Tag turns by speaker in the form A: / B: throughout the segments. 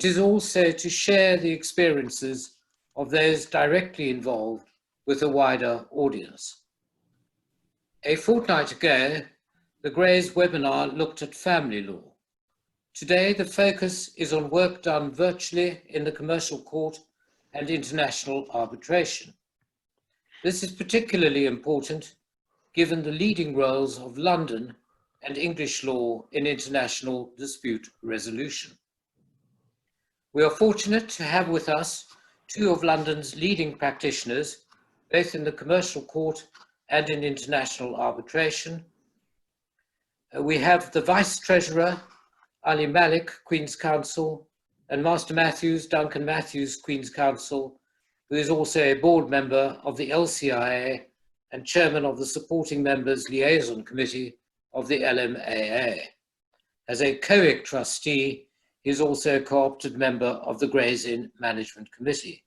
A: It is also to share the experiences of those directly involved with a wider audience. A fortnight ago, the Greys webinar looked at family law. Today, the focus is on work done virtually in the commercial court and international arbitration. This is particularly important given the leading roles of London and English law in international dispute resolution. We are fortunate to have with us two of London's leading practitioners, both in the commercial court and in international arbitration. We have the Vice Treasurer, Ali Malek, Queen's Counsel, and Master Matthews, Duncan Matthews, Queen's Counsel, who is also a board member of the LCIA and chairman of the Supporting Members Liaison Committee of the LMAA. As a COIC trustee, he is also a co-opted member of the Gray's Inn Management Committee.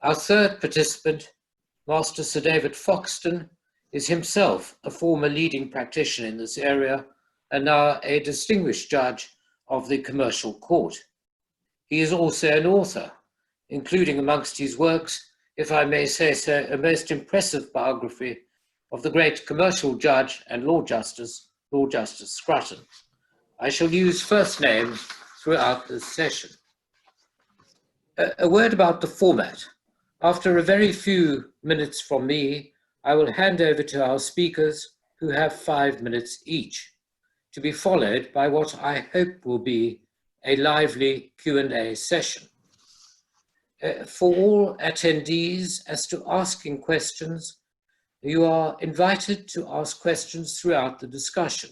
A: Our third participant, Master Sir David Foxton, is himself a former leading practitioner in this area and now a distinguished judge of the commercial court. He is also an author, including amongst his works, if I may say so, a most impressive biography of the great commercial judge and Lord Justice Scrutton. I shall use first names throughout this session. A word about the format. After a very few minutes from me, I will hand over to our speakers who have 5 minutes each, to be followed by what I hope will be a lively Q&A session. For all attendees, as to asking questions, you are invited to ask questions throughout the discussion.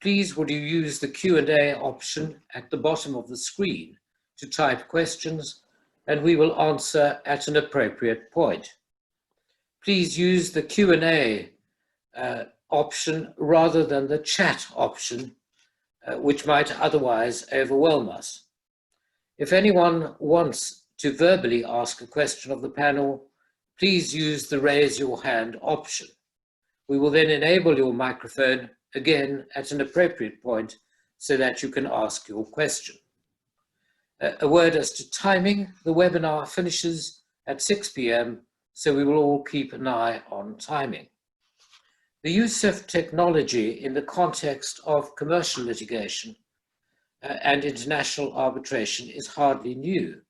A: Please would you use the Q&A option at the bottom of the screen to type questions, and we will answer at an appropriate point. Please use the Q&A option rather than the chat option, which might otherwise overwhelm us. If anyone wants to verbally ask a question of the panel, please use the raise your hand option. We will then enable your microphone again at an appropriate point so that you can ask your question. A word as to timing: the webinar finishes at 6 p.m, so we will all keep an eye on timing. The use of technology in the context of commercial litigation and international arbitration is hardly new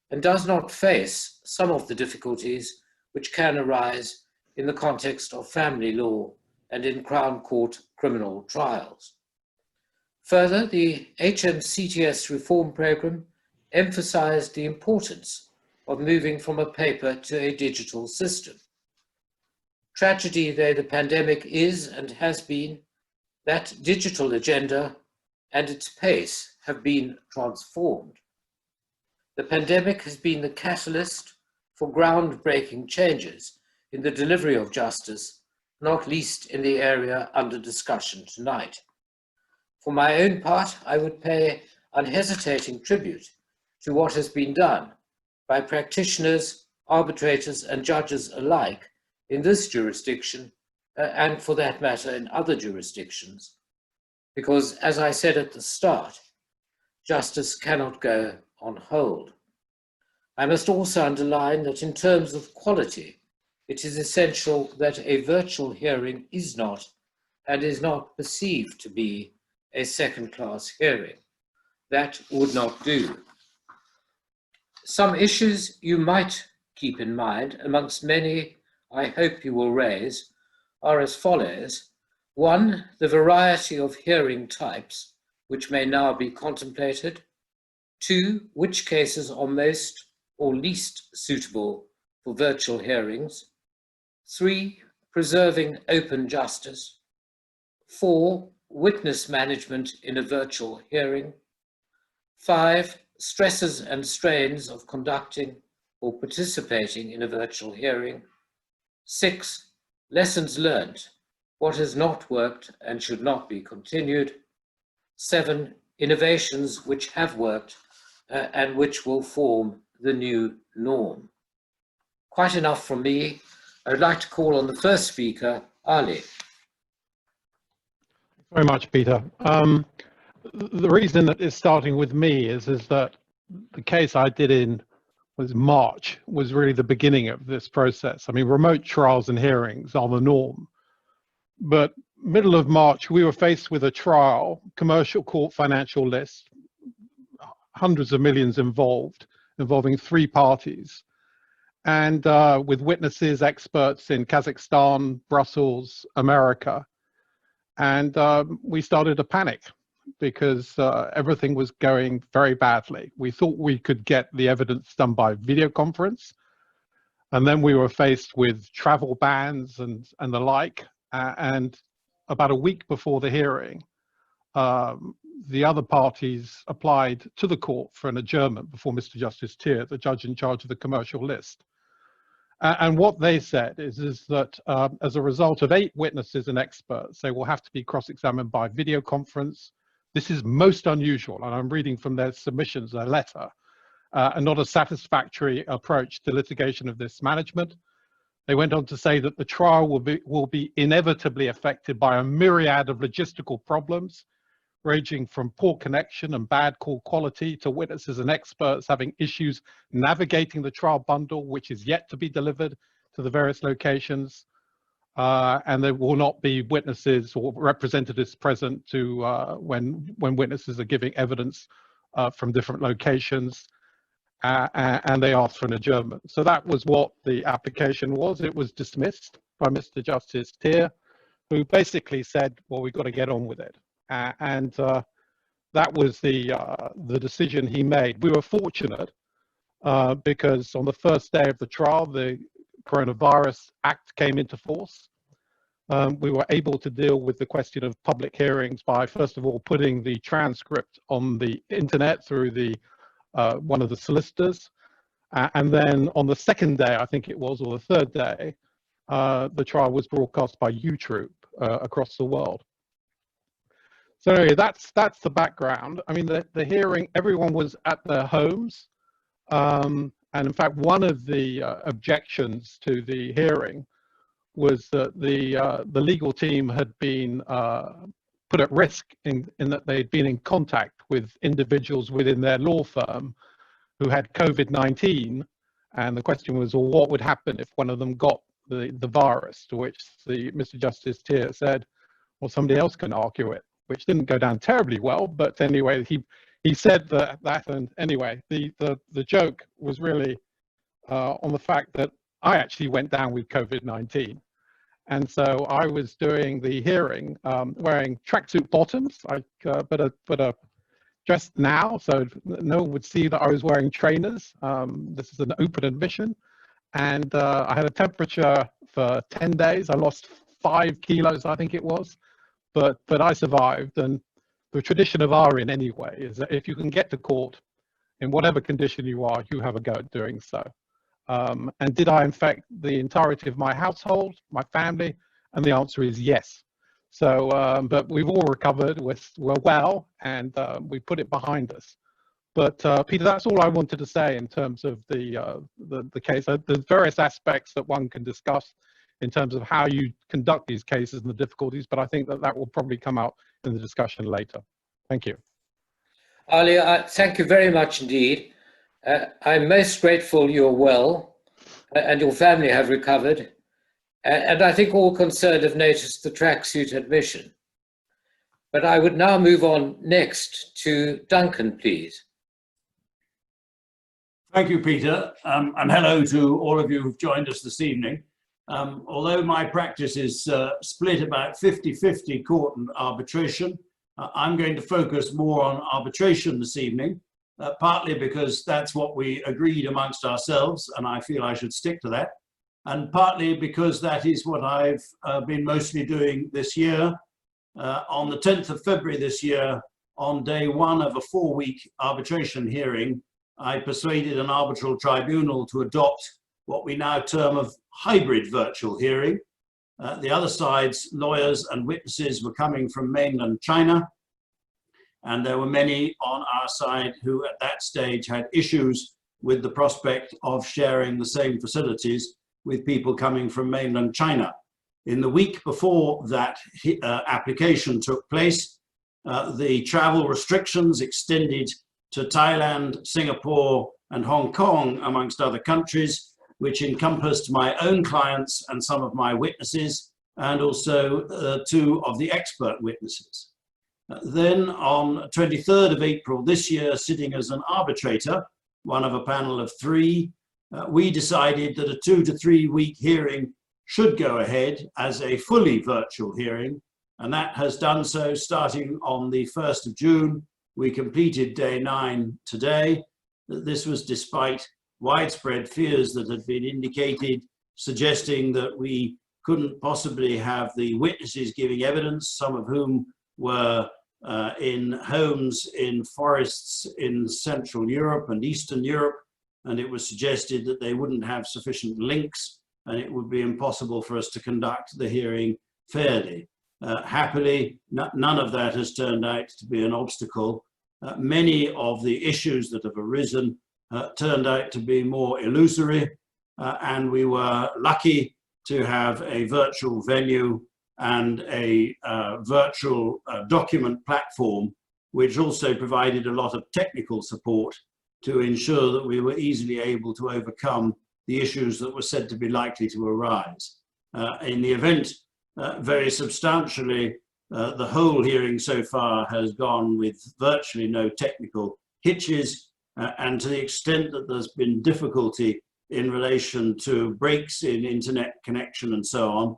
A: and does not face some of the difficulties which can arise in the context of family law and in Crown Court criminal trials. Further, the HMCTS reform programme emphasised the importance of moving from a paper to a digital system. Tragedy though the pandemic is and has been, that digital agenda and its pace have been transformed. The pandemic has been the catalyst for groundbreaking changes in the delivery of justice, not least in the area under discussion tonight. For my own part, I would pay unhesitating tribute to what has been done by practitioners, arbitrators, and judges alike in this jurisdiction, and for that matter in other jurisdictions, because as I said at the start, justice cannot go on hold. I must also underline that in terms of quality, it is essential that a virtual hearing is not and is not perceived to be a second-class hearing. That would not do. Some issues you might keep in mind, amongst many I hope you will raise, are as follows. 1, the variety of hearing types which may now be contemplated. 2, which cases are most or least suitable for virtual hearings. 3, preserving open justice. 4, witness management in a virtual hearing. 5, stresses and strains of conducting or participating in a virtual hearing. 6, lessons learned, what has not worked and should not be continued. 7, innovations which have worked and which will form the new norm. Quite enough from me. I would like to call on the first speaker, Ali.
B: Very much, Peter. the reason that it's starting with me is that the case I did in March was really the beginning of this process. I mean, remote trials and hearings are the norm, but middle of March, we were faced with a trial, commercial court financial list, hundreds of millions involved, involving 3 parties, and with witnesses, experts in Kazakhstan, Brussels, America. And we started to panic because everything was going very badly. We thought we could get the evidence done by video conference, and then we were faced with travel bans and the like. And about a week before the hearing, the other parties applied to the court for an adjournment before Mr. Justice Tier, the judge in charge of the commercial list. And what they said is that as a result of 8 witnesses and experts, they will have to be cross-examined by video conference. This is most unusual, and I'm reading from their submissions, their letter, and not a satisfactory approach to litigation of this management. They went on to say that the trial will be inevitably affected by a myriad of logistical problems, ranging from poor connection and bad call quality to witnesses and experts having issues navigating the trial bundle, which is yet to be delivered to the various locations. And there will not be witnesses or representatives present to when witnesses are giving evidence from different locations. And they asked for an adjournment. So that was what the application was. It was dismissed by Mr. Justice Tier, who basically said, well, we've got to get on with it. And that was the decision he made. We were fortunate because on the first day of the trial, the Coronavirus Act came into force. We were able to deal with the question of public hearings by, first of all, putting the transcript on the internet through the one of the solicitors. And then on the second day, I think it was, or the third day, the trial was broadcast by YouTube across the world. So anyway, that's the background. I mean, the hearing, everyone was at their homes. And in fact, one of the objections to the hearing was that the legal team had been put at risk in that they'd been in contact with individuals within their law firm who had COVID-19. And the question was, well, what would happen if one of them got the virus? To which Mr. Justice Tier said, well, somebody else can argue it, which didn't go down terribly well. But anyway, he said that, and anyway, the joke was really on the fact that I actually went down with COVID-19. And so I was doing the hearing wearing tracksuit bottoms, but dressed now, so no one would see that I was wearing trainers. This is an open admission. And I had a temperature for 10 days. I lost 5 kilos, I think it was, but I survived. And the tradition of RN anyway is that if you can get to court in whatever condition you are, you have a go at doing so. And did I infect the entirety of my household, my family? And the answer is yes. So, but we've all recovered, we're well, and we put it behind us. But Peter, that's all I wanted to say in terms of the case. There's various aspects that one can discuss in terms of how you conduct these cases and the difficulties, but I think that will probably come out in the discussion later. Thank you.
A: Ali, thank you very much indeed. I'm most grateful you're well and your family have recovered. And I think all concerned have noticed the tracksuit admission. But I would now move on next to Duncan, please.
C: Thank you, Peter. And hello to all of you who've joined us this evening. Although my practice is split about 50-50 court and arbitration, I'm going to focus more on arbitration this evening. Partly because that's what we agreed amongst ourselves, and I feel I should stick to that. And partly because that is what I've been mostly doing this year. On the 10th of February this year, on day 1 of a 4-week arbitration hearing, I persuaded an arbitral tribunal to adopt what we now term a hybrid virtual hearing. The other side's lawyers and witnesses were coming from mainland China, and there were many on our side who at that stage had issues with the prospect of sharing the same facilities with people coming from mainland China. In the week before that application took place, the travel restrictions extended to Thailand, Singapore, and Hong Kong, amongst other countries, which encompassed my own clients and some of my witnesses, and also 2 of the expert witnesses. Then on 23rd of April this year, sitting as an arbitrator, one of a panel of 3, we decided that a 2 to 3 week hearing should go ahead as a fully virtual hearing, and that has done so starting on the 1st of June. We completed day 9 today. This was despite widespread fears that had been indicated, suggesting that we couldn't possibly have the witnesses giving evidence, some of whom were in homes in forests in Central Europe and Eastern Europe, and it was suggested that they wouldn't have sufficient links and it would be impossible for us to conduct the hearing fairly. Happily, none of that has turned out to be an obstacle. Many of the issues that have arisen turned out to be more illusory, and we were lucky to have a virtual venue and a virtual document platform, which also provided a lot of technical support to ensure that we were easily able to overcome the issues that were said to be likely to arise. In the event, very substantially, the whole hearing so far has gone with virtually no technical hitches, and to the extent that there's been difficulty in relation to breaks in internet connection and so on,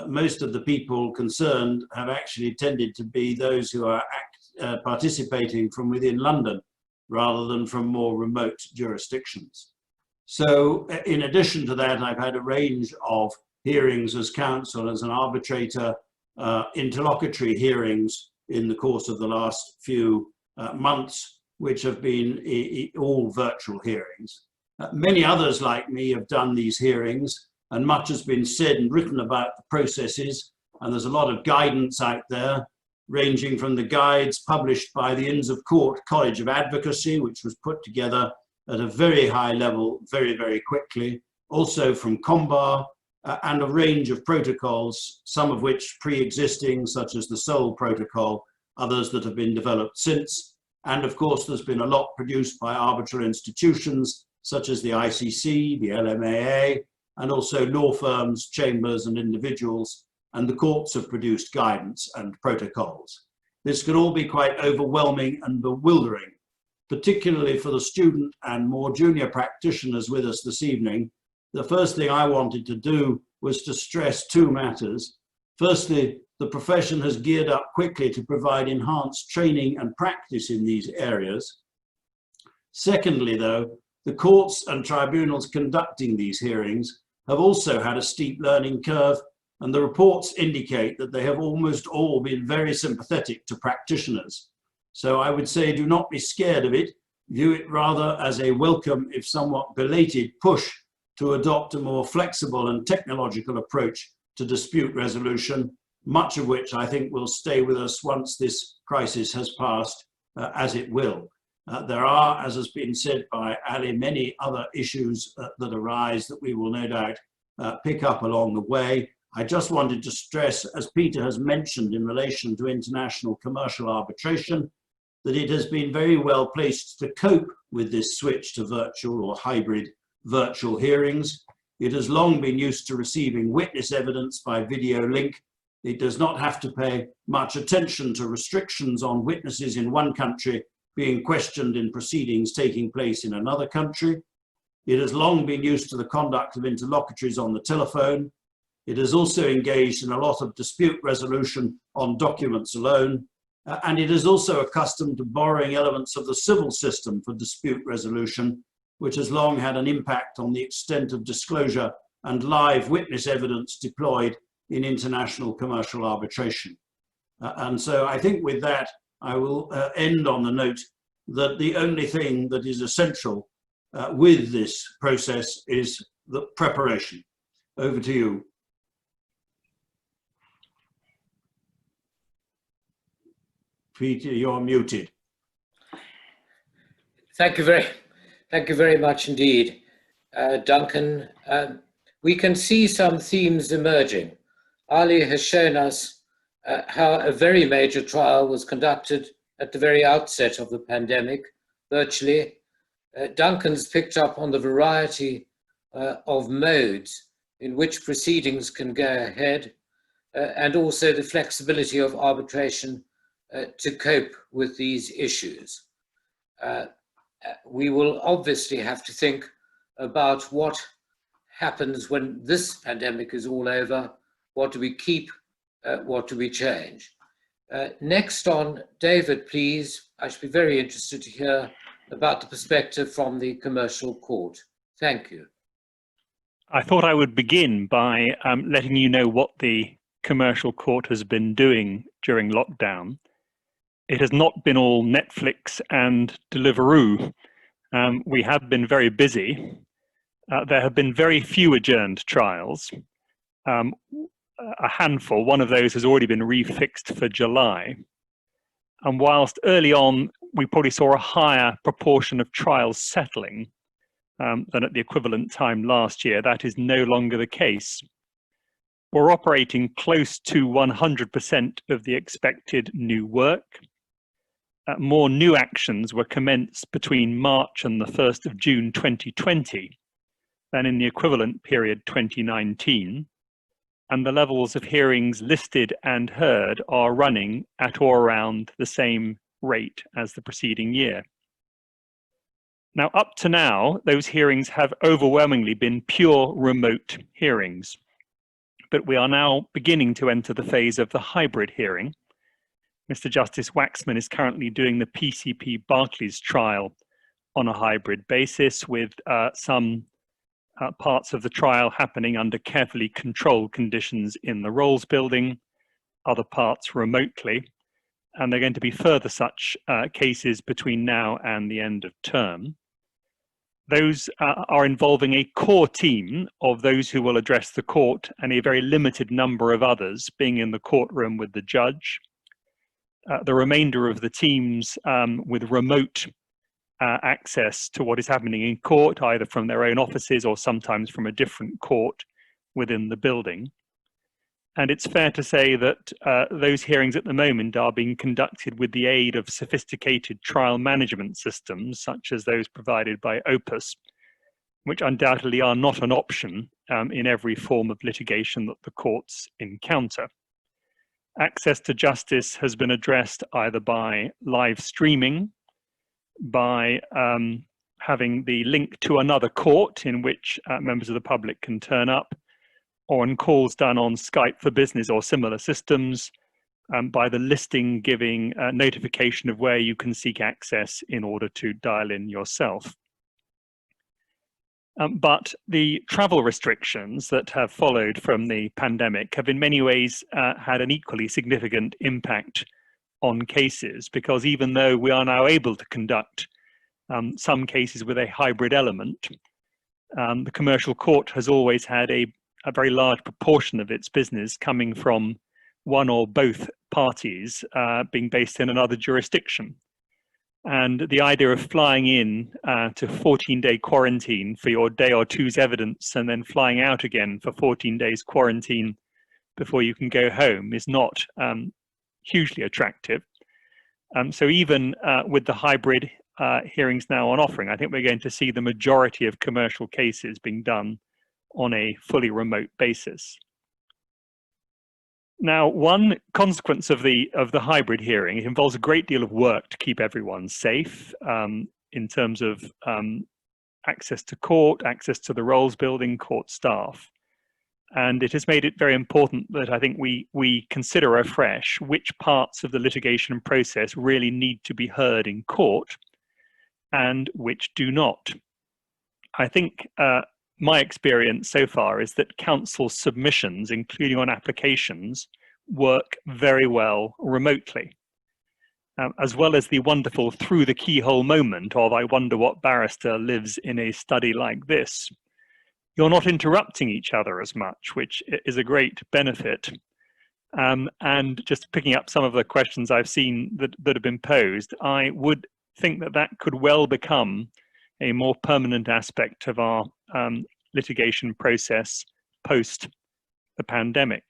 C: most of the people concerned have actually tended to be those who are participating from within London rather than from more remote jurisdictions. So in addition to that, I've had a range of hearings as counsel, as an arbitrator, interlocutory hearings in the course of the last few months, which have been all virtual hearings. Many others like me have done these hearings, and much has been said and written about the processes, and there's a lot of guidance out there, ranging from the guides published by the Inns of Court College of Advocacy, which was put together at a very high level very, very quickly, also from COMBAR, and a range of protocols, some of which pre-existing, such as the Seoul Protocol, others that have been developed since. And of course, there's been a lot produced by arbitral institutions, such as the ICC, the LMAA, and also law firms, chambers, and individuals, and the courts have produced guidance and protocols. This can all be quite overwhelming and bewildering, particularly for the student and more junior practitioners with us this evening. The first thing I wanted to do was to stress 2 matters. Firstly, the profession has geared up quickly to provide enhanced training and practice in these areas. Secondly, though, the courts and tribunals conducting these hearings have also had a steep learning curve, and the reports indicate that they have almost all been very sympathetic to practitioners. So I would say do not be scared of it, view it rather as a welcome, if somewhat belated, push to adopt a more flexible and technological approach to dispute resolution, much of which I think will stay with us once this crisis has passed, as it will. There are, as has been said by Ali, many other issues that arise that we will no doubt pick up along the way. I just wanted to stress, as Peter has mentioned in relation to international commercial arbitration, that it has been very well placed to cope with this switch to virtual or hybrid virtual hearings. It has long been used to receiving witness evidence by video link. It does not have to pay much attention to restrictions on witnesses in one country being questioned in proceedings taking place in another country. It has long been used to the conduct of interlocutories on the telephone. It has also engaged in a lot of dispute resolution on documents alone. And it is also accustomed to borrowing elements of the civil system for dispute resolution, which has long had an impact on the extent of disclosure and live witness evidence deployed in international commercial arbitration. And so I think with that, I will end on the note that the only thing that is essential with this process is the preparation. Over to you. Peter, you're muted.
A: Thank you very much indeed, Duncan. We can see some themes emerging. Ali has shown us how a very major trial was conducted at the very outset of the pandemic, virtually. Duncan's picked up on the variety of modes in which proceedings can go ahead, and also the flexibility of arbitration to cope with these issues. We will obviously have to think about what happens when this pandemic is all over. What do we keep? What do we change? Next on, David, please. I should be very interested to hear about the perspective from the commercial court. Thank you.
D: I thought I would begin by letting you know what the commercial court has been doing during lockdown. It has not been all Netflix and Deliveroo. We have been very busy. There have been very few adjourned trials. A handful, one of those has already been refixed for July. And whilst early on, we probably saw a higher proportion of trials settling than at the equivalent time last year, that is no longer the case. We're operating close to 100% of the expected new work. More new actions were commenced between March and the 1st of June 2020 than in the equivalent period 2019. And the levels of hearings listed and heard are running at or around the same rate as the preceding year. Now, up to now, those hearings have overwhelmingly been pure remote hearings. But we are now beginning to enter the phase of the hybrid hearing. Mr. Justice Waxman is currently doing the PCP Barclays trial on a hybrid basis, with some parts of the trial happening under carefully controlled conditions in the Rolls building, other parts remotely. And there are going to be further such cases between now and the end of term. Those are involving a core team of those who will address the court and a very limited number of others being in the courtroom with the judge. The remainder of the teams with remote access to what is happening in court, either from their own offices or sometimes from a different court within the building. And it's fair to say that those hearings at the moment are being conducted with the aid of sophisticated trial management systems, such as those provided by Opus, which undoubtedly are not an option in every form of litigation that the courts encounter. Access to justice has been addressed either by live streaming, by having the link to another court in which members of the public can turn up, or on calls done on Skype for Business or similar systems, by the listing giving notification of where you can seek access in order to dial in yourself. But the travel restrictions that have followed from the pandemic have in many ways had an equally significant impact on cases, because even though we are now able to conduct some cases with a hybrid element, the commercial court has always had a very large proportion of its business coming from one or both parties being based in another jurisdiction. And the idea of flying in to 14-day quarantine for your day or two's evidence and then flying out again for 14 days quarantine before you can go home is not hugely attractive. So even with the hybrid hearings now on offering, I think we're going to see the majority of commercial cases being done on a fully remote basis. Now, one consequence of the hybrid hearing, it involves a great deal of work to keep everyone safe in terms of access to court, access to the Rolls building, court staff. And it has made it very important that I think we consider afresh which parts of the litigation process really need to be heard in court and which do not. I think my experience so far is that counsel's submissions, including on applications, work very well remotely, as well as the wonderful through the keyhole moment of I wonder what barrister lives in a study like this. You're not interrupting each other as much, which is a great benefit. And just picking up some of the questions I've seen that have been posed, I would think that that could well become a more permanent aspect of our litigation process post the pandemic.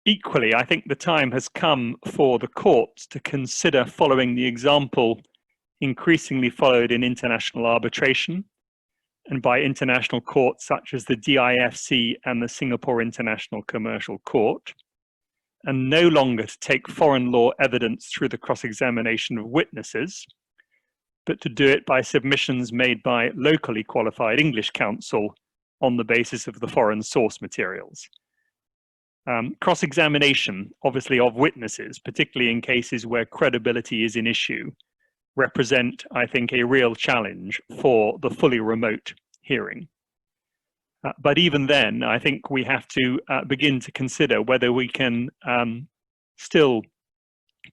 D: equally, I think the time has come for the courts to consider following the example increasingly followed in international arbitration and by international courts such as the DIFC and the Singapore International Commercial Court, and no longer to take foreign law evidence through the cross-examination of witnesses, but to do it by submissions made by locally qualified English counsel on the basis of the foreign source materials. Cross-examination, obviously, of witnesses, particularly in cases where credibility is an issue, represent, I think, a real challenge for the fully remote hearing. But even then, I think we have to begin to consider whether we can still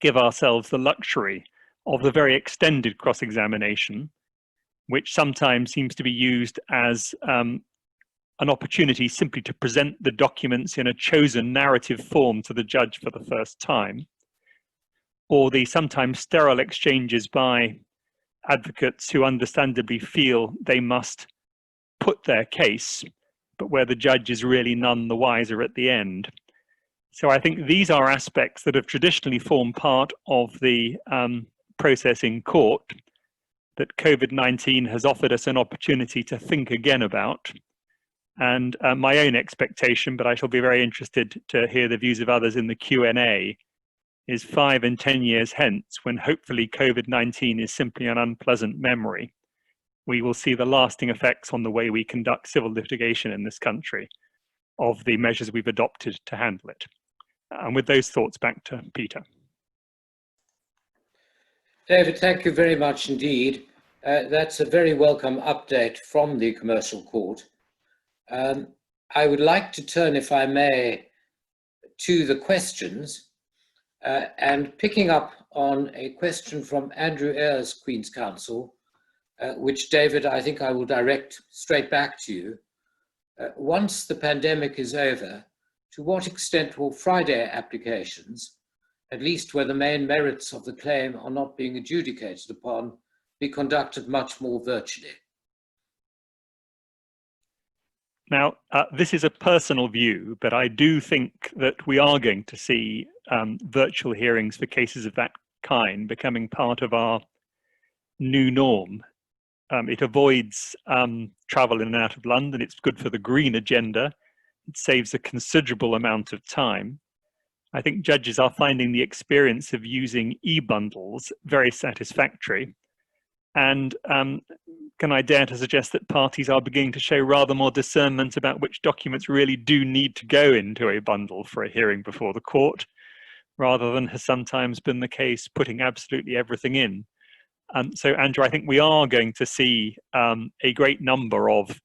D: give ourselves the luxury of the very extended cross-examination, which sometimes seems to be used as an opportunity simply to present the documents in a chosen narrative form to the judge for the first time, or the sometimes sterile exchanges by advocates who understandably feel they must put their case, but where the judge is really none the wiser at the end. So I think these are aspects that have traditionally formed part of the process in court that COVID-19 has offered us an opportunity to think again about. And my own expectation, but I shall be very interested to hear the views of others in the Q&A, is 5 and 10 years hence, when hopefully COVID-19 is simply an unpleasant memory, we will see the lasting effects on the way we conduct civil litigation in this country of the measures we've adopted to handle it. And with those thoughts, back to Peter.
A: David, thank you very much indeed. That's a very welcome update from the Commercial Court. I would like to turn, if I may, to the questions, and picking up on a question from Andrew Ayres, Queen's Counsel, which, David, I think I will direct straight back to you. Once the pandemic is over, to what extent will Friday applications, at least where the main merits of the claim are not being adjudicated upon, be conducted much more virtually?
D: Now, this is a personal view, but I do think that we are going to see virtual hearings for cases of that kind becoming part of our new norm. It avoids travel in and out of London. It's good for the green agenda. It saves a considerable amount of time. I think judges are finding the experience of using e-bundles very satisfactory. And can I dare to suggest that parties are beginning to show rather more discernment about which documents really do need to go into a bundle for a hearing before the court, rather than has sometimes been the case putting absolutely everything in. So, Andrew, I think we are going to see a great number of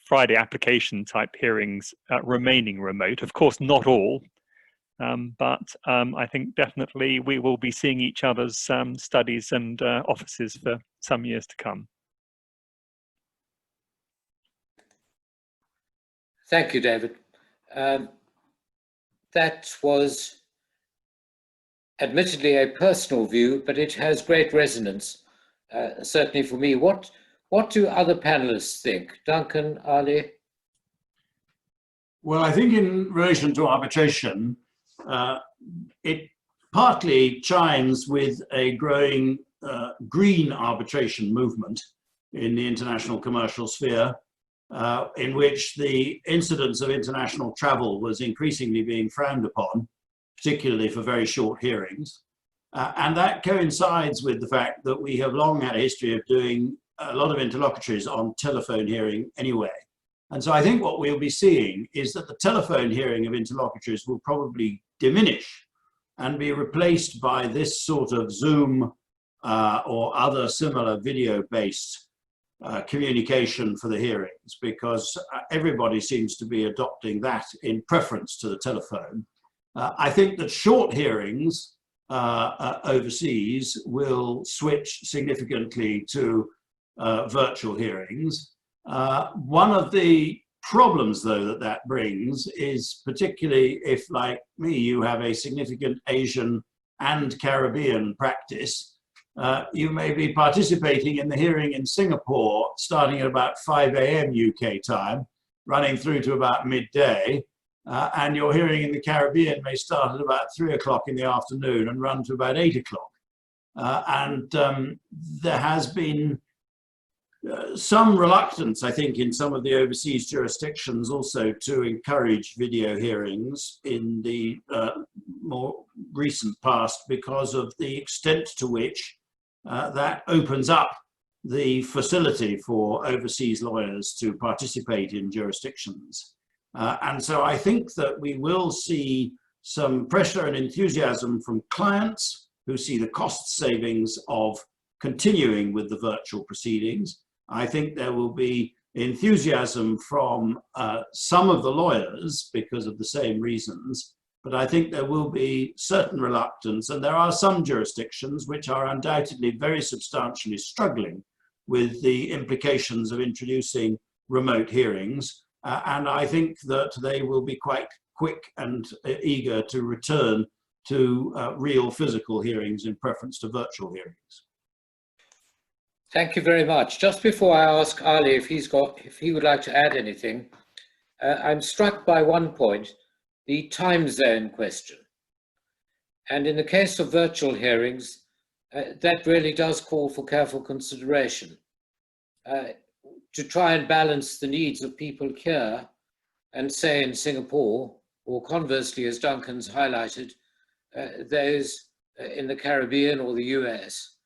D: Friday application type hearings remaining remote. Of course, not all, but I think definitely we will be seeing each other's studies and offices for some years to come.
A: Thank you, David. That was admittedly a personal view, but it has great resonance, certainly for me. What do other panelists think? Duncan, Ali?
C: Well, I think in relation to arbitration, it partly chimes with a growing green arbitration movement in the international commercial sphere, in which the incidence of international travel was increasingly being frowned upon, particularly for very short hearings. And that coincides with the fact that we have long had a history of doing a lot of interlocutories on telephone hearing anyway. And so I think what we'll be seeing is that the telephone hearing of interlocutors will probably diminish and be replaced by this sort of Zoom or other similar video-based communication for the hearings, because everybody seems to be adopting that in preference to the telephone. I think that short hearings overseas will switch significantly to virtual hearings. One of the problems, though, that brings is, particularly if, like me, you have a significant Asian and Caribbean practice, you may be participating in the hearing in Singapore starting at about 5 a.m. UK time, running through to about midday. and your hearing in the Caribbean may start at about 3 o'clock in the afternoon and run to about 8 o'clock. There has been some reluctance, I think, in some of the overseas jurisdictions also to encourage video hearings in the more recent past because of the extent to which that opens up the facility for overseas lawyers to participate in jurisdictions. And so I think that we will see some pressure and enthusiasm from clients who see the cost savings of continuing with the virtual proceedings. I think there will be enthusiasm from some of the lawyers because of the same reasons, but I think there will be certain reluctance, and there are some jurisdictions which are undoubtedly very substantially struggling with the implications of introducing remote hearings, and I think that they will be quite quick and eager to return to real physical hearings in preference to virtual hearings.
A: Thank you very much. Just before I ask Ali if he would like to add anything, I'm struck by one point, the time zone question. And in the case of virtual hearings, that really does call for careful consideration to try and balance the needs of people here and say in Singapore, or conversely, as Duncan's highlighted, those in the Caribbean or the US.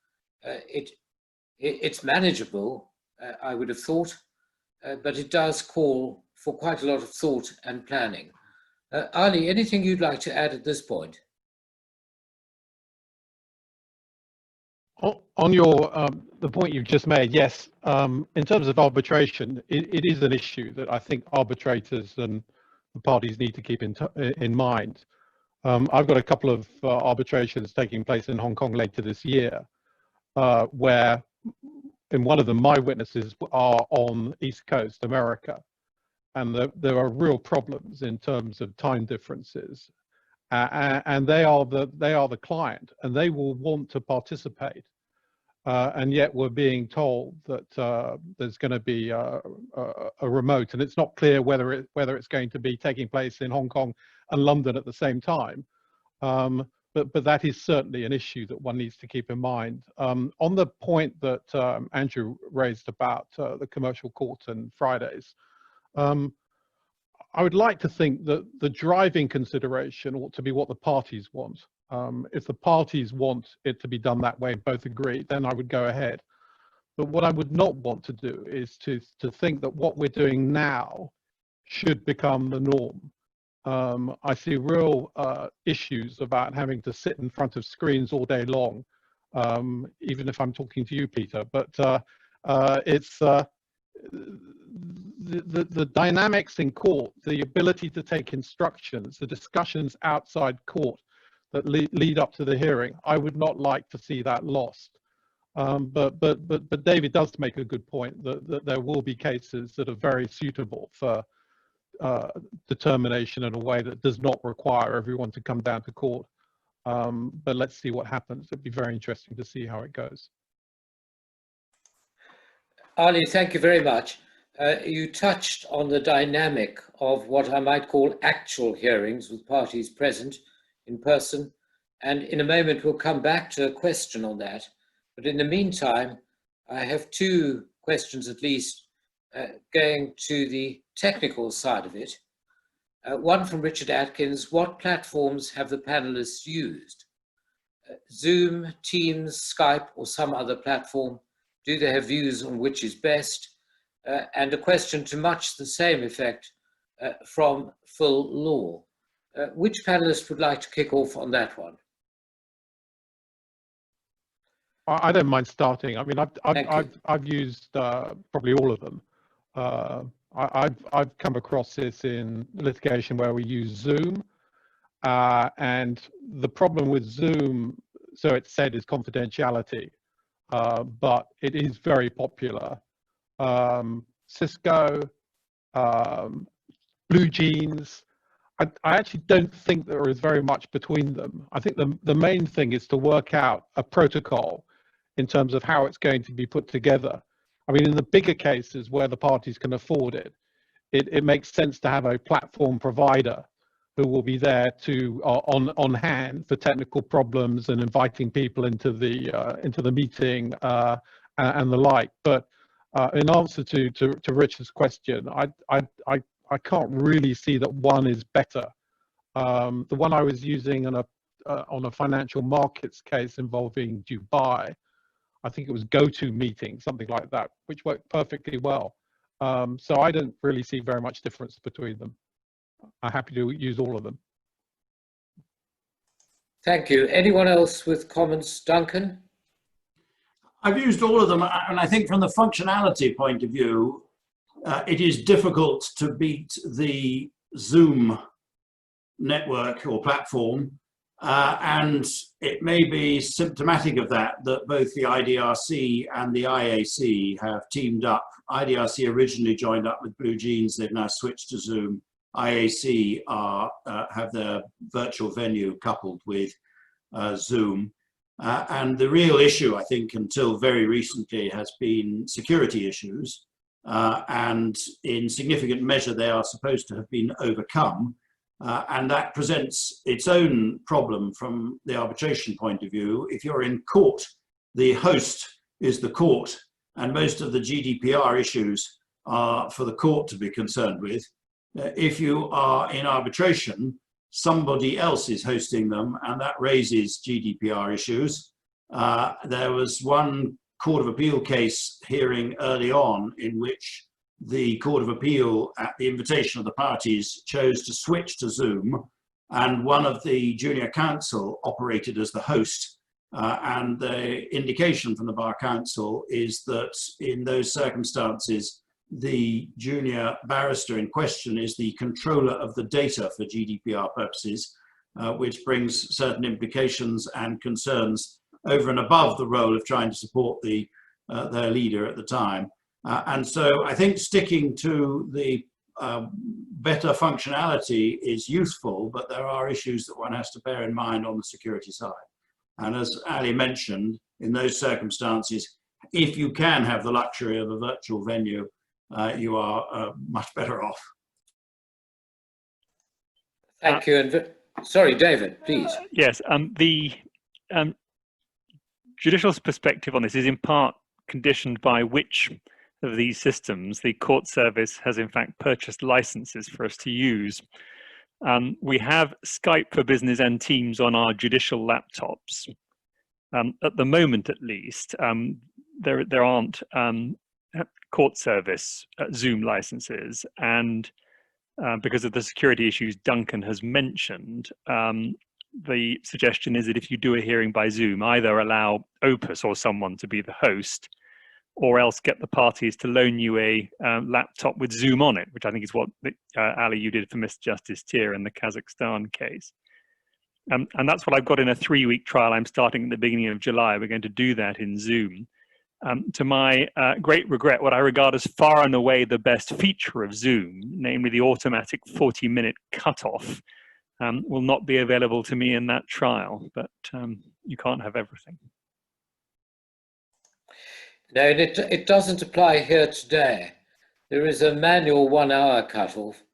A: It's manageable, I would have thought, but it does call for quite a lot of thought and planning. Ali, anything you'd like to add at this point?
B: On your the point you've just made, yes, in terms of arbitration, it is an issue that I think arbitrators and the parties need to keep in mind. I've got a couple of arbitrations taking place in Hong Kong later this year, where in one of them, my witnesses are on East Coast America, and there are real problems in terms of time differences, and they are the client, and they will want to participate, and yet we're being told that there's going to be a remote, and it's not clear whether it's going to be taking place in Hong Kong and London at the same time. But that is certainly an issue that one needs to keep in mind. On the point that Andrew raised about the commercial court and Fridays, I would like to think that the driving consideration ought to be what the parties want. If the parties want it to be done that way, both agree, then I would go ahead. But what I would not want to do is to think that what we're doing now should become the norm. I see real issues about having to sit in front of screens all day long, even if I'm talking to you, Peter. But it's the dynamics in court, the ability to take instructions, the discussions outside court that lead up to the hearing. I would not like to see that lost. But David does make a good point that there will be cases that are very suitable for determination in a way that does not require everyone to come down to court. But let's see what happens. It'd be very interesting to see how it goes.
A: Ali, thank you very much. You touched on the dynamic of what I might call actual hearings with parties present in person. And in a moment, we'll come back to a question on that. But in the meantime, I have two questions at least going to the technical side of it. One from Richard Atkins: what platforms have the panelists used? Zoom, Teams, Skype, or some other platform? Do they have views on which is best? And a question to much the same effect from Phil Law. Which panelist would like to kick off on that one?
B: I don't mind starting. I mean, I've used probably all of them. I've come across this in litigation where we use Zoom, and the problem with Zoom, so it's said, is confidentiality, but it is very popular. Cisco, Blue Jeans. I actually don't think there is very much between them. I think the main thing is to work out a protocol in terms of how it's going to be put together. I mean, in the bigger cases where the parties can afford it, it makes sense to have a platform provider who will be there to on hand for technical problems and inviting people into the meeting and the like. But in answer to Richard's question, I can't really see that one is better. The one I was using on a financial markets case involving Dubai, I think it was GoToMeeting, something like that, which worked perfectly well. So I don't really see very much difference between them. I'm happy to use all of them.
A: Thank you. Anyone else with comments? Duncan?
C: I've used all of them, and I think from the functionality point of view, it is difficult to beat the Zoom network or platform, and it may be symptomatic of that both the IDRC and the IAC have teamed up. IDRC originally joined up with Blue Jeans, they've now switched to Zoom. IAC have their virtual venue coupled with Zoom. And the real issue, I think, until very recently has been security issues. And in significant measure, they are supposed to have been overcome. And that presents its own problem from the arbitration point of view. If you're in court, the host is the court, and most of the GDPR issues are for the court to be concerned with. If you are in arbitration, somebody else is hosting them, and that raises GDPR issues. There was one Court of Appeal case hearing early on in which the Court of Appeal, at the invitation of the parties, chose to switch to Zoom, and one of the junior counsel operated as the host. And the indication from the Bar Council is that in those circumstances, the junior barrister in question is the controller of the data for GDPR purposes, which brings certain implications and concerns over and above the role of trying to support their leader at the time. And so I think sticking to the better functionality is useful, but there are issues that one has to bear in mind on the security side. And as Ali mentioned, in those circumstances, if you can have the luxury of a virtual venue, you are much better off.
A: Thank you. And sorry, David, please.
D: Yes, the judicial's perspective on this is in part conditioned by which of these systems the court service has in fact purchased licenses for us to use. We have Skype for Business and Teams on our judicial laptops. At the moment, at least, there aren't court service Zoom licenses, and because of the security issues Duncan has mentioned, the suggestion is that if you do a hearing by Zoom, either allow Opus or someone to be the host, or else get the parties to loan you a laptop with Zoom on it, which I think is what Ali, you did for Mr. Justice Tier in the Kazakhstan case. And that's what I've got in a 3-week trial. I'm starting at the beginning of July. We're going to do that in Zoom. To my great regret, what I regard as far and away the best feature of Zoom, namely the automatic 40-minute cutoff, will not be available to me in that trial, but you can't have everything.
A: No, it doesn't apply here today. There is a manual 1-hour cutoff,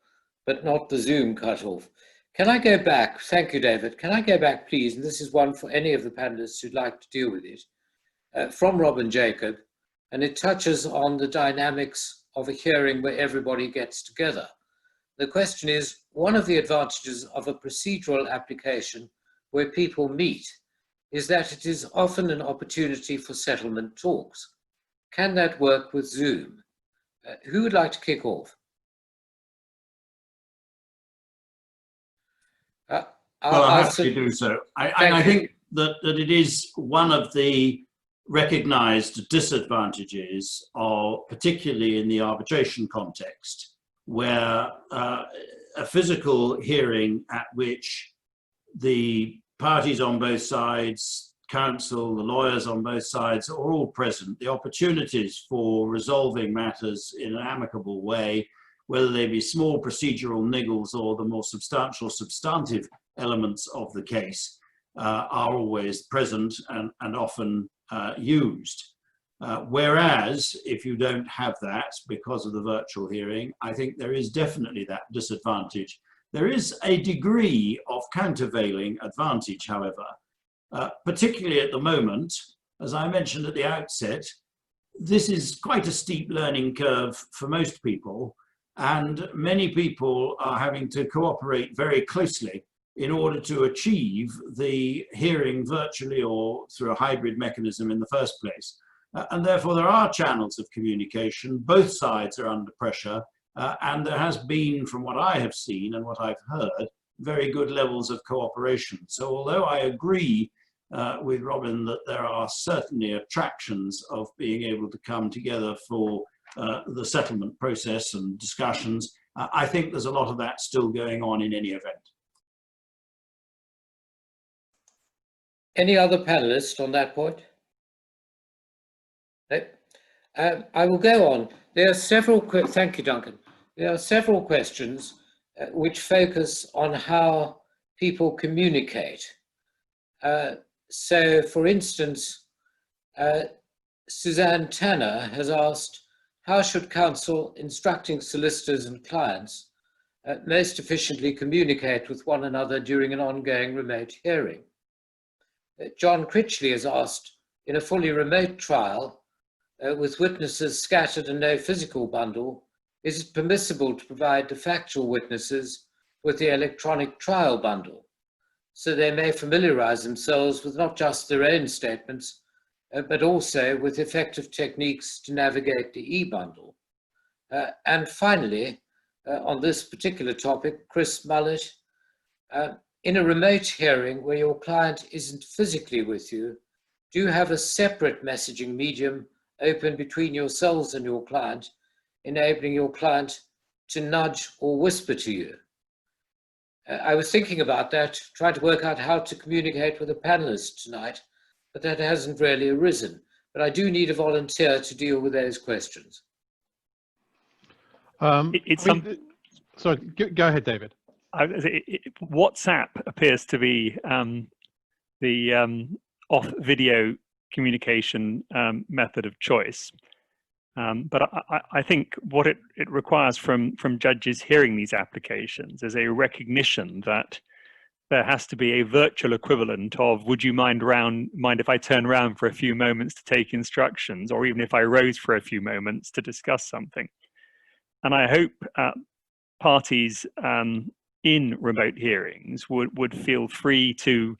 A: but not the Zoom cutoff. Can I go back? Thank you, David. Can I go back, please? And this is one for any of the panelists who'd like to deal with it. From Robin Jacob, and it touches on the dynamics of a hearing where everybody gets together. The question is, one of the advantages of a procedural application where people meet is that it is often an opportunity for settlement talks. Can that work with Zoom? Who would like to kick off?
C: Well, I'll have to do so. I think that it is one of the recognized disadvantages of, particularly in the arbitration context, where a physical hearing at which the parties on both sides, counsel, the lawyers on both sides are all present, the opportunities for resolving matters in an amicable way, whether they be small procedural niggles or the more substantive elements of the case, are always present and often used. Whereas if you don't have that because of the virtual hearing, I think there is definitely that disadvantage. There is a degree of countervailing advantage, however, particularly at the moment. As I mentioned at the outset, this is quite a steep learning curve for most people, and many people are having to cooperate very closely in order to achieve the hearing virtually or through a hybrid mechanism in the first place. And therefore there are channels of communication, both sides are under pressure, and there has been, from what I have seen and what I've heard, very good levels of cooperation. So although I agree with Robin that there are certainly attractions of being able to come together for the settlement process and discussions, I think there's a lot of that still going on in any event.
A: Any other panelists on that point? No? I will go on. There are several, thank you, Duncan. There are several questions which focus on how people communicate. So, for instance, Suzanne Tanner has asked, how should counsel instructing solicitors and clients most efficiently communicate with one another during an ongoing remote hearing? John Critchley has asked, in a fully remote trial, with witnesses scattered and no physical bundle, is it permissible to provide the factual witnesses with the electronic trial bundle, so they may familiarize themselves with not just their own statements, but also with effective techniques to navigate the e-bundle? And finally, on this particular topic, Chris Malek, in a remote hearing where your client isn't physically with you, do you have a separate messaging medium open between yourselves and your client, enabling your client to nudge or whisper to you? I was thinking about that, trying to work out how to communicate with a panelist tonight, but that hasn't really arisen. But I do need a volunteer to deal with those questions.
B: Sorry, go ahead, David.
D: WhatsApp appears to be the off-video communication method of choice. But I think what it requires from judges hearing these applications is a recognition that there has to be a virtual equivalent of, would you mind if I turn around for a few moments to take instructions, or even if I rose for a few moments to discuss something. And I hope parties in remote hearings would feel free to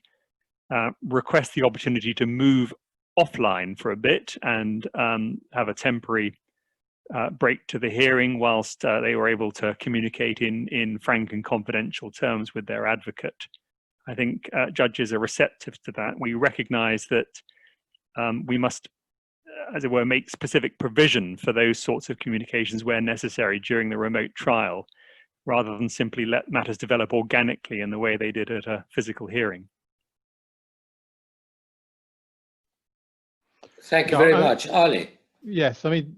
D: request the opportunity to move offline for a bit and have a temporary break to the hearing whilst they were able to communicate in frank and confidential terms with their advocate. I think judges are receptive to that. We recognize that we must, as it were, make specific provision for those sorts of communications where necessary during the remote trial, rather than simply let matters develop organically in the way they did at a physical hearing.
A: Thank you very much. Ali?
B: Yes, I mean,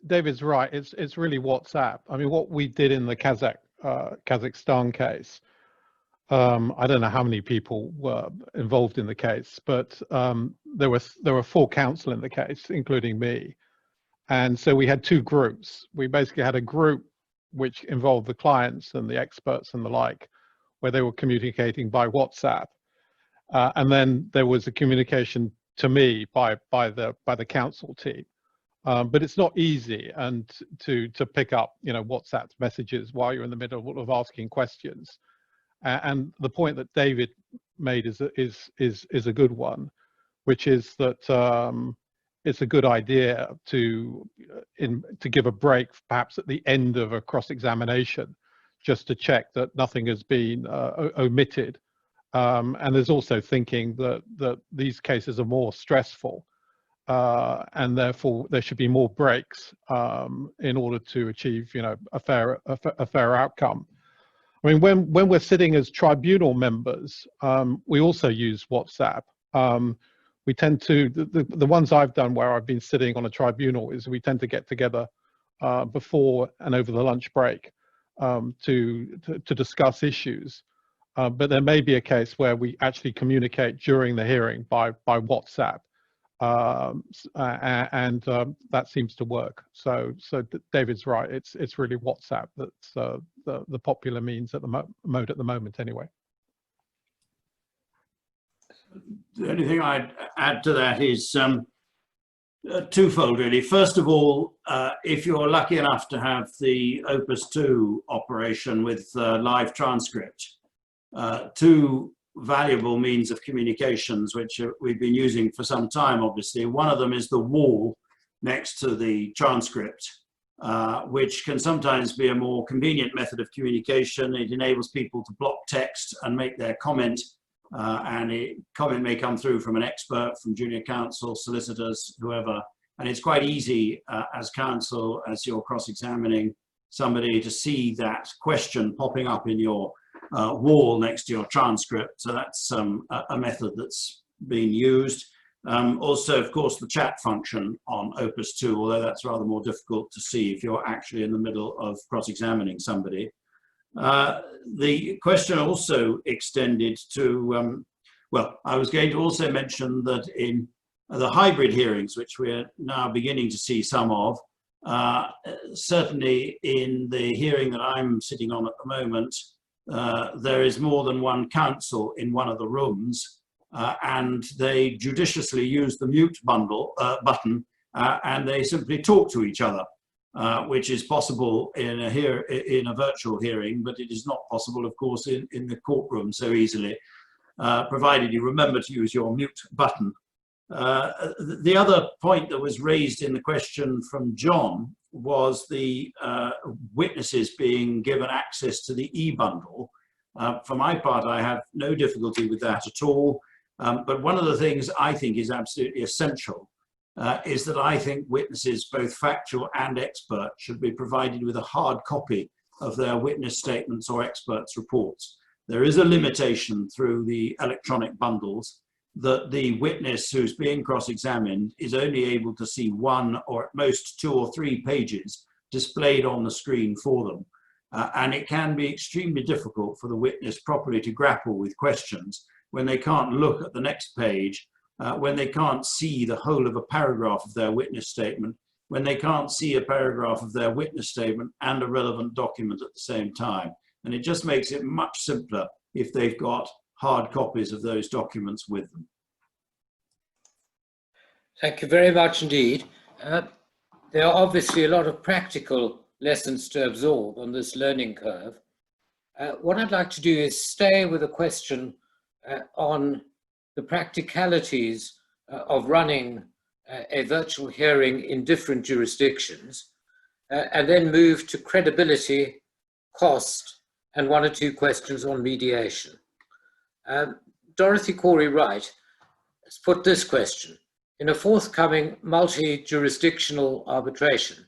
B: David's right. It's really WhatsApp. I mean, what we did in the Kazakhstan case, I don't know how many people were involved in the case, but there were 4 counsel in the case, including me. And so we had 2 groups. We basically had a group which involved the clients and the experts and the like, where they were communicating by WhatsApp. And then there was a communication to me by the counsel team. But it's not easy and to pick up, WhatsApp messages while you're in the middle of asking questions. And the point that David made is a good one, which is that it's a good idea to give a break, perhaps at the end of a cross-examination, just to check that nothing has been omitted. And there's also thinking that these cases are more stressful, and therefore there should be more breaks in order to achieve, a fair outcome. I mean, when we're sitting as tribunal members, we also use WhatsApp. We tend to, the ones I've done where I've been sitting on a tribunal is we tend to get together before and over the lunch break to discuss issues. But there may be a case where we actually communicate during the hearing by WhatsApp. that seems to work. So David's right. It's really WhatsApp that's the popular means at the mode at the moment, anyway.
C: The only thing I'd add to that is twofold, really. First of all, if you're lucky enough to have the Opus 2 operation with live transcript, two valuable means of communications which we've been using for some time, obviously. One of them is the wall next to the transcript, which can sometimes be a more convenient method of communication. It enables people to block text and make their comment, and a comment may come through from an expert, from junior counsel, solicitors, whoever, and it's quite easy as counsel, as you're cross-examining somebody, to see that question popping up in your wall next to your transcript. So that's a method that's being used. Also, of course, the chat function on Opus 2, although that's rather more difficult to see if you're actually in the middle of cross-examining somebody. The question also extended to, well, I was going to also mention that in the hybrid hearings, which we're now beginning to see some of, certainly in the hearing that I'm sitting on at the moment, there is more than one counsel in one of the rooms, and they judiciously use the mute button, and they simply talk to each other, which is possible in a virtual hearing, but it is not possible, of course, in the courtroom so easily, provided you remember to use your mute button. The other point that was raised in the question from John was the witnesses being given access to the e-bundle. For my part, I have no difficulty with that at all. But one of the things I think is absolutely essential is that I think witnesses, both factual and expert, should be provided with a hard copy of their witness statements or experts' reports. There is a limitation through the electronic bundles that the witness who's being cross-examined is only able to see one or at most 2 or 3 pages displayed on the screen for them. And it can be extremely difficult for the witness properly to grapple with questions when they can't look at the next page, when they can't see the whole of a paragraph of their witness statement, when they can't see a paragraph of their witness statement and a relevant document at the same time. And it just makes it much simpler if they've got hard copies of those documents with them.
A: Thank you very much indeed. There are obviously a lot of practical lessons to absorb on this learning curve. What I'd like to do is stay with a question on the practicalities of running a virtual hearing in different jurisdictions, and then move to credibility, cost, and 1 or 2 questions on mediation. Dorothy Corey-Wright has put this question. In a forthcoming multi-jurisdictional arbitration,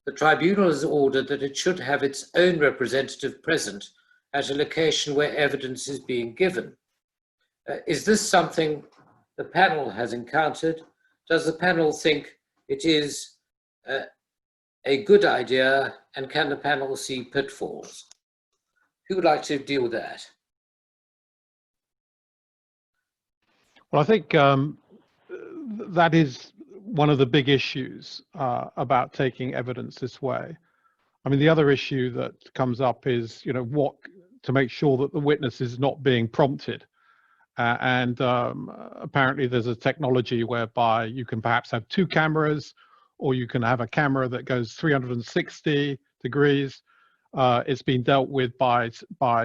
A: the tribunal has ordered that it should have its own representative present at a location where evidence is being given. Is this something the panel has encountered? Does the panel think it is a good idea, and can the panel see pitfalls? Who would like to deal with that?
B: Well, I think that is one of the big issues about taking evidence this way. I mean, the other issue that comes up is, what to make sure that the witness is not being prompted. Apparently there's a technology whereby you can perhaps have 2 cameras, or you can have a camera that goes 360 degrees. It's been dealt with by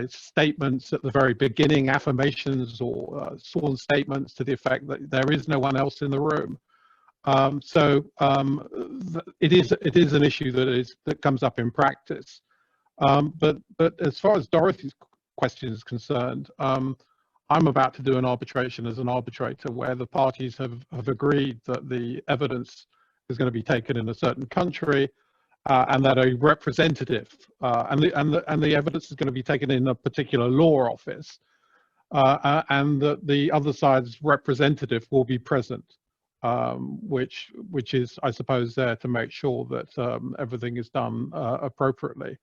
B: statements at the very beginning, affirmations or sworn statements to the effect that there is no one else in the room. It is an issue that comes up in practice. But as far as Dorothy's question is concerned, I'm about to do an arbitration as an arbitrator where the parties have agreed that the evidence is going to be taken in a certain country, and that a representative and the evidence is going to be taken in a particular law office, and that the other side's representative will be present, which is, I suppose, there to make sure that everything is done appropriately.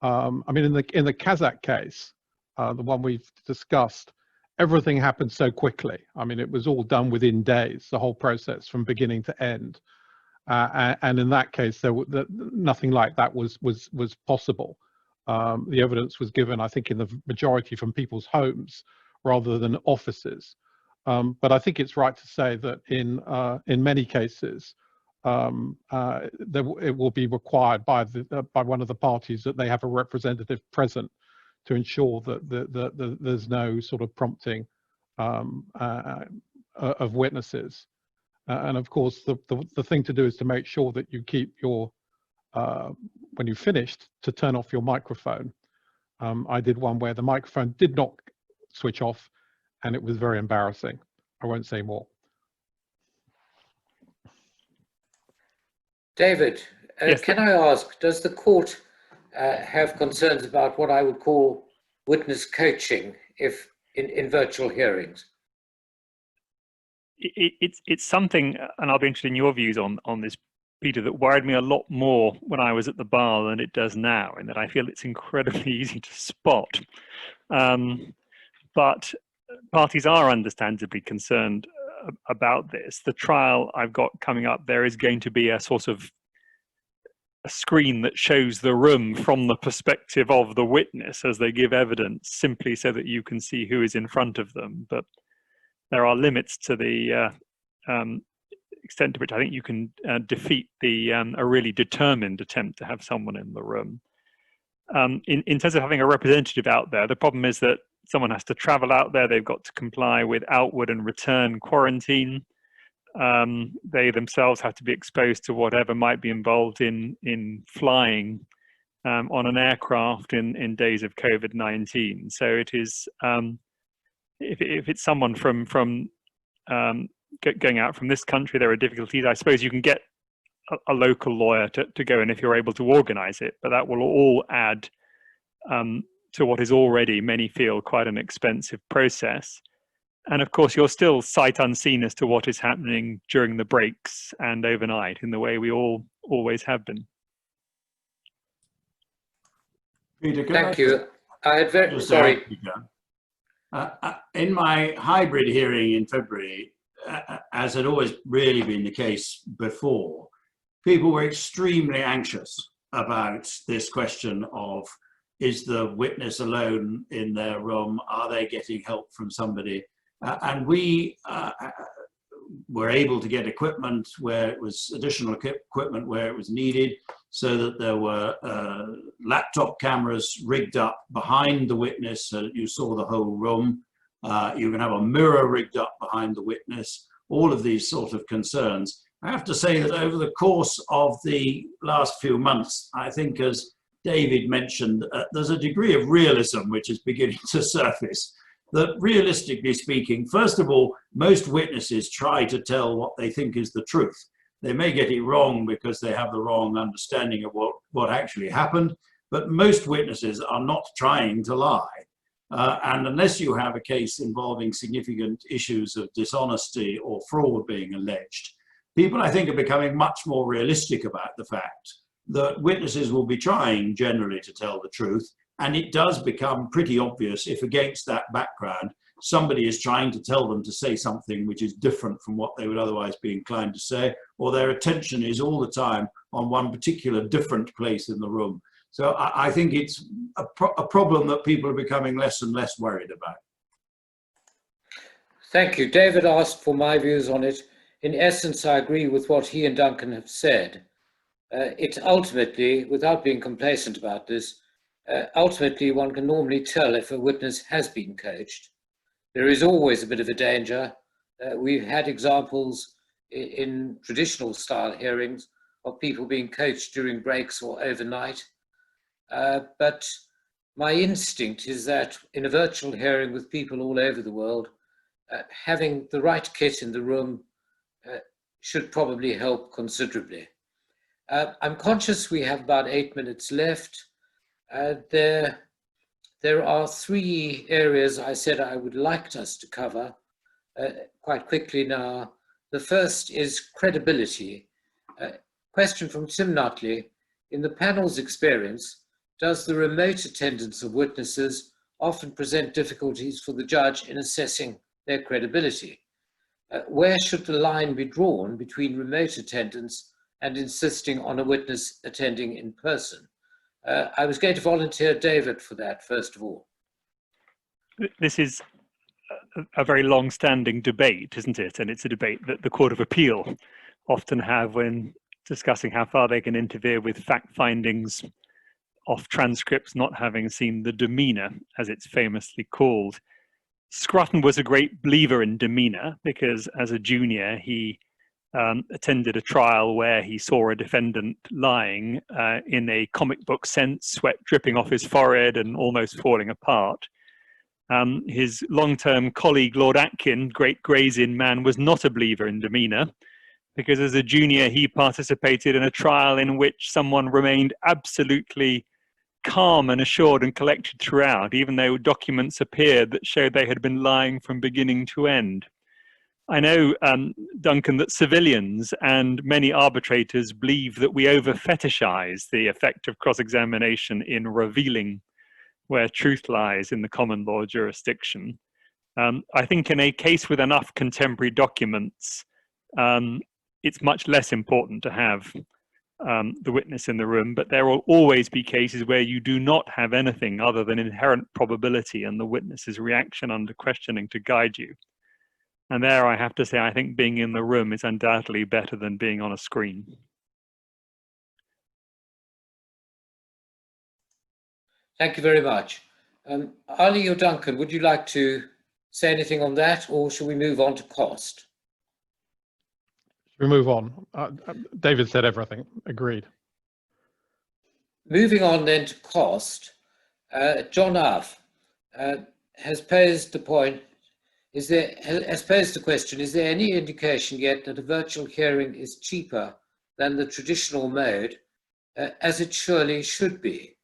B: I mean, in the Kazakh case, the one we've discussed, everything happened so quickly. I mean, it was all done within days, the whole process from beginning to end. And in that case, nothing like that was possible. The evidence was given, I think, in the majority from people's homes rather than offices. But I think it's right to say that in many cases, it will be required by one of the parties that they have a representative present to ensure that there's no sort of prompting of witnesses. And of course, the thing to do is to make sure that you keep your, when you've finished, to turn off your microphone. I did one where the microphone did not switch off, and it was very embarrassing. I won't say more.
A: David,
D: Yes.
A: can I ask, does the court have concerns about what I would call witness coaching if in virtual hearings?
D: It's something, and I'll be interested in your views on this, Peter, that worried me a lot more when I was at the bar than it does now, in that I feel it's incredibly easy to spot. But parties are understandably concerned about this. The trial I've got coming up, there is going to be a sort of a screen that shows the room from the perspective of the witness as they give evidence, simply so that you can see who is in front of them. But there are limits to the extent to which I think you can defeat a really determined attempt to have someone in the room. In terms of having a representative out there, the problem is that someone has to travel out there. They've got to comply with outward and return quarantine. They themselves have to be exposed to whatever might be involved in flying on an aircraft in days of COVID-19. So it is, if it's someone from going out from this country, there are difficulties. I suppose you can get a local lawyer to go in if you're able to organize it, but that will all add to what is already, many feel, quite an expensive process. And of course, you're still sight unseen as to what is happening during the breaks and overnight in the way we all always have been.
C: Peter,
A: Thank you. I had very, sorry.
C: In my hybrid hearing in February, as had always really been the case before, people were extremely anxious about this question of, is the witness alone in their room? Are they getting help from somebody? And we were able to get equipment where it was, additional equipment where it was needed, so that there were laptop cameras rigged up behind the witness so that you saw the whole room. You can have a mirror rigged up behind the witness, all of these sort of concerns. I have to say that over the course of the last few months, I think, as David mentioned, there's a degree of realism which is beginning to surface. That realistically speaking, first of all, most witnesses try to tell what they think is the truth. They may get it wrong because they have the wrong understanding of what actually happened, but most witnesses are not trying to lie. And unless you have a case involving significant issues of dishonesty or fraud being alleged, people, I think, are becoming much more realistic about the fact that witnesses will be trying generally to tell the truth. And it does become pretty obvious if, against that background, somebody is trying to tell them to say something which is different from what they would otherwise be inclined to say, or their attention is all the time on one particular different place in the room. So I think it's a problem that people are becoming less and less worried about.
A: Thank you. David asked for my views on it. In essence, I agree with what he and Duncan have said. It ultimately, without being complacent about this, ultimately one can normally tell if a witness has been coached. There is always a bit of a danger. We've had examples in traditional style hearings of people being coached during breaks or overnight. But my instinct is that in a virtual hearing with people all over the world, having the right kit in the room should probably help considerably. I'm conscious we have about 8 minutes left. There are 3 areas I said I would like us to cover quite quickly now. The first is credibility. Question from Tim Nutley. In the panel's experience, does the remote attendance of witnesses often present difficulties for the judge in assessing their credibility. Where should the line be drawn between remote attendance and insisting on a witness attending in person? I was going to volunteer David for that, first of all.
D: This is a very long-standing debate, isn't it? And it's a debate that the Court of Appeal often have when discussing how far they can interfere with fact findings off transcripts not having seen the demeanour, as it's famously called. Scruton was a great believer in demeanour because as a junior he attended a trial where he saw a defendant lying in a comic book sense, sweat dripping off his forehead and almost falling apart. His long-term colleague, Lord Atkin, great Gray's Inn man, was not a believer in demeanour because as a junior he participated in a trial in which someone remained absolutely calm and assured and collected throughout, even though documents appeared that showed they had been lying from beginning to end. I know, Duncan, that civilians and many arbitrators believe that we over-fetishize the effect of cross-examination in revealing where truth lies in the common law jurisdiction. I think in a case with enough contemporary documents, it's much less important to have the witness in the room, but there will always be cases where you do not have anything other than inherent probability and the witness's reaction under questioning to guide you. And there I have to say, I think being in the room is undoubtedly better than being on a screen.
A: Thank you very much. Ali or Duncan, would you like to say anything on that, or shall we move on to cost?
B: We move on. David said everything. Agreed.
A: Moving on then to cost, John Arf has posed the point. Has posed the question: is there any indication yet that a virtual hearing is cheaper than the traditional mode, as it surely should be?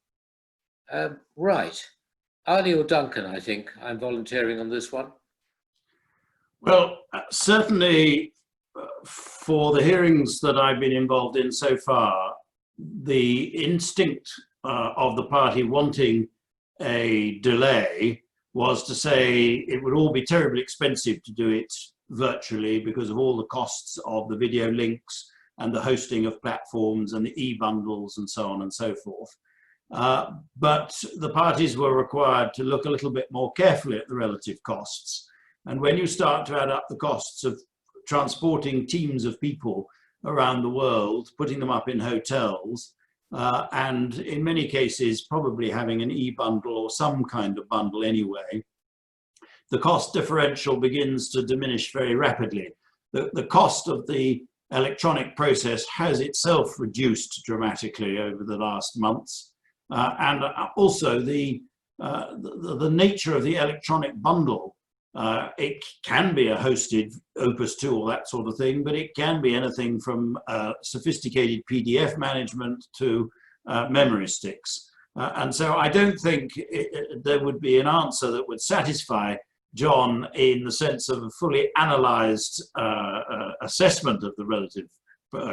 A: Right, Ali or Duncan? I think I'm volunteering on this one.
C: Well, certainly for the hearings that I've been involved in so far, the instinct of the party wanting a delay was to say it would all be terribly expensive to do it virtually because of all the costs of the video links and the hosting of platforms and the e-bundles and so on and so forth. But the parties were required to look a little bit more carefully at the relative costs. And when you start to add up the costs of transporting teams of people around the world, putting them up in hotels, and in many cases probably having an e-bundle or some kind of bundle anyway, the cost differential begins to diminish very rapidly. The cost of the electronic process has itself reduced dramatically over the last months, and also the nature of the electronic bundle. It can be a hosted Opus 2 or that sort of thing, but it can be anything from sophisticated PDF management to memory sticks. And so I don't think there would be an answer that would satisfy John in the sense of a fully analyzed assessment of the relative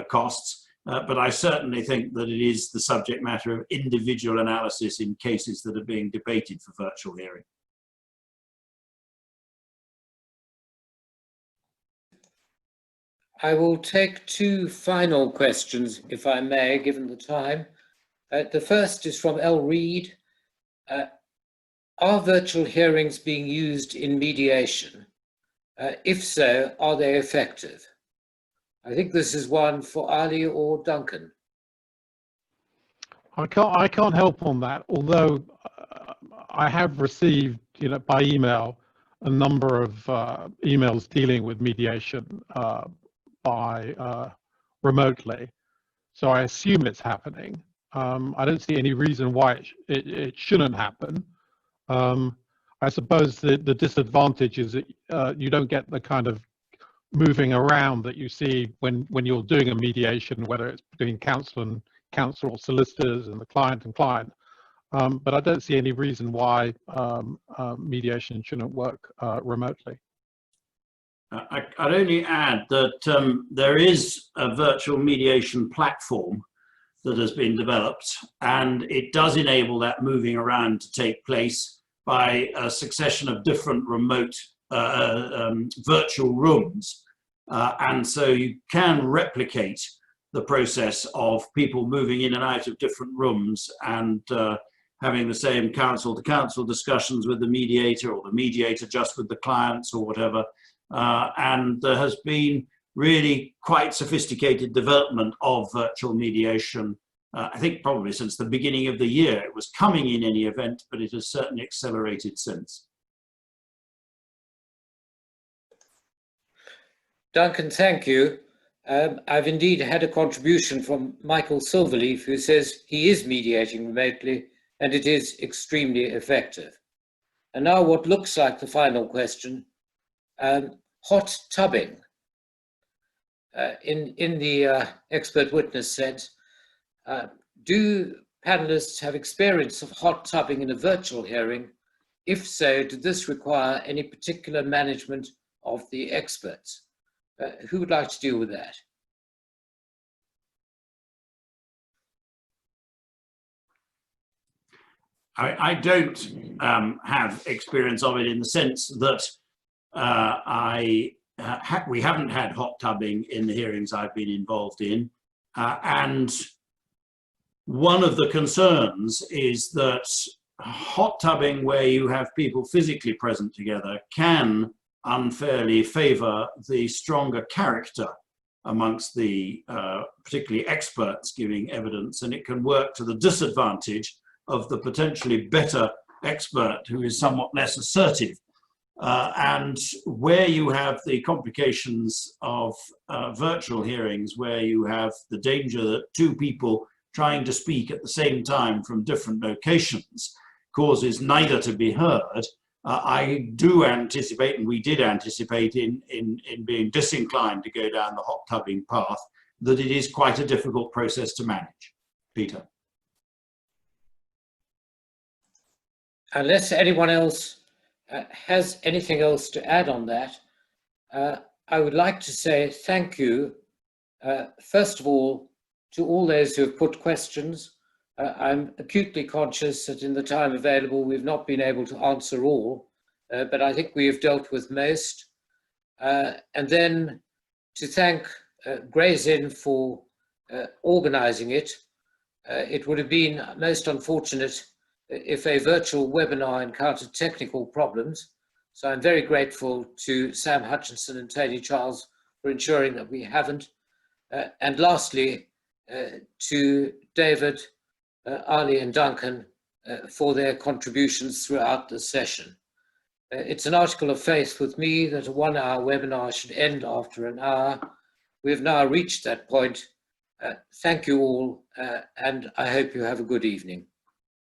C: costs. But I certainly think that it is the subject matter of individual analysis in cases that are being debated for virtual hearing.
A: I will take two final questions, if I may, given the time. The first is from L. Reed. Are virtual hearings being used in mediation? If so, are they effective? I think this is one for Ali or Duncan.
B: I can't help on that, although I have received, by email, a number of emails dealing with mediation by remotely, so I assume it's happening. I don't see any reason why it shouldn't happen. I suppose the disadvantage is that you don't get the kind of moving around that you see when you're doing a mediation, whether it's between counsel or solicitors and the client and client. But I don't see any reason why mediation shouldn't work remotely.
C: I'd only add that there is a virtual mediation platform that has been developed, and it does enable that moving around to take place by a succession of different remote virtual rooms. And so you can replicate the process of people moving in and out of different rooms and having the same counsel-to-counsel discussions with the mediator, or the mediator just with the clients or whatever. And there has been really quite sophisticated development of virtual mediation. I think probably since the beginning of the year. It was coming in any event, but it has certainly accelerated since.
A: Duncan, thank you. I've indeed had a contribution from Michael Silverleaf, who says he is mediating remotely and it is extremely effective. And now what looks like the final question, hot tubbing. In the expert witness sense, do panelists have experience of hot tubbing in a virtual hearing? If so, did this require any particular management of the experts? Who would like to deal with that?
C: I don't have experience of it in the sense that we haven't had hot tubbing in the hearings I've been involved in. And one of the concerns is that hot tubbing where you have people physically present together can unfairly favour the stronger character amongst the particularly experts giving evidence, and it can work to the disadvantage of the potentially better expert who is somewhat less assertive. And where you have the complications of virtual hearings, where you have the danger that two people trying to speak at the same time from different locations causes neither to be heard, I do anticipate, and we did anticipate in being disinclined to go down the hot tubbing path, that it is quite a difficult process to manage. Peter.
A: Unless anyone else has anything else to add on that, I would like to say thank you, first of all, to all those who have put questions. I'm acutely conscious that in the time available, we've not been able to answer all, but I think we have dealt with most. And then to thank Gray's Inn for organizing it. It would have been most unfortunate if a virtual webinar encountered technical problems. So I'm very grateful to Sam Hutchinson and Tony Charles for ensuring that we haven't. And lastly, to David, Ali and Duncan for their contributions throughout the session. It's an article of faith with me that a 1-hour webinar should end after an hour. We've now reached that point. Thank you all, and I hope you have a good evening.